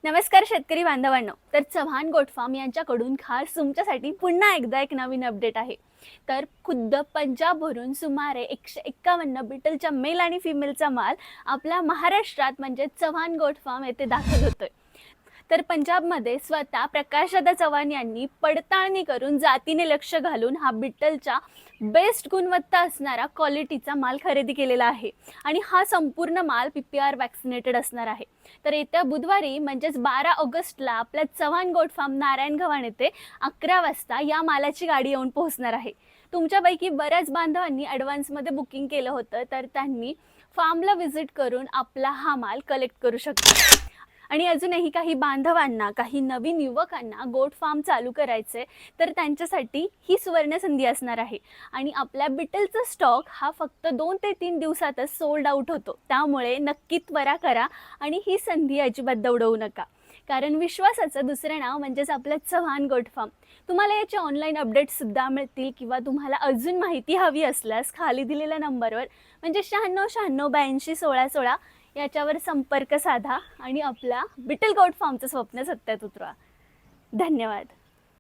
नमस्कार शेतकरी बांधवांनो. तर चव्हाण गोट फार्म यांच्याकडून खास तुमच्यासाठी पुन्हा एकदा एक नवीन अपडेट आहे. तर खुद्द पंजाबवरून सुमारे 151 बिटलच्या मेल आणि फिमेलचा माल आपल्या महाराष्ट्रात म्हणजे चव्हाण गोट फार्म येथे दाखल होतोय. तर पंजाबमध्ये स्वतः प्रकाशदादा चव्हाण यांनी पडताळणी करून जातीने लक्ष घालून हा बिट्टलच्या बेस्ट गुणवत्ता असणारा क्वालिटीचा माल खरेदी केलेला आहे आणि हा संपूर्ण माल PPR वॅक्सिनेटेड असणार आहे. तर येत्या बुधवारी म्हणजेच 12 ऑगस्टला आपल्या चव्हाण गोट फार्म नारायण गव्हाण येथे 11 वाजता या मालाची गाडी येऊन पोहोचणार आहे. तुमच्यापैकी बऱ्याच बांधवांनी ॲडव्हान्समध्ये बुकिंग केलं होतं, तर त्यांनी फार्मला व्हिजिट करून आपला हा माल कलेक्ट करू शकता. आणि अजूनही काही बांधवांना, काही नवीन युवकांना गोट फार्म चालू करायचे, तर त्यांच्यासाठी ही सुवर्ण संधी असणार आहे. आणि आपल्या बिटलचा स्टॉक हा फक्त 2 ते 3 दिवसातच सोल्ड आउट होतो. त्यामुळे नक्की त्वरा करा आणि ही संधी अजिबात दवडवू नका, कारण विश्वासाचं दुसरं नाव म्हणजेच आपलं चव्हाण गोट फार्म. तुम्हाला याचे ऑनलाईन अपडेट्ससुद्धा मिळतील किंवा तुम्हाला अजून माहिती हवी असल्यास खाली दिलेल्या नंबरवर म्हणजे 96 96 82 16 16 याच्यावर संपर्क साधा आणि आपला बिटल गोट फार्मचं स्वप्न सत्यात उतरवा. धन्यवाद.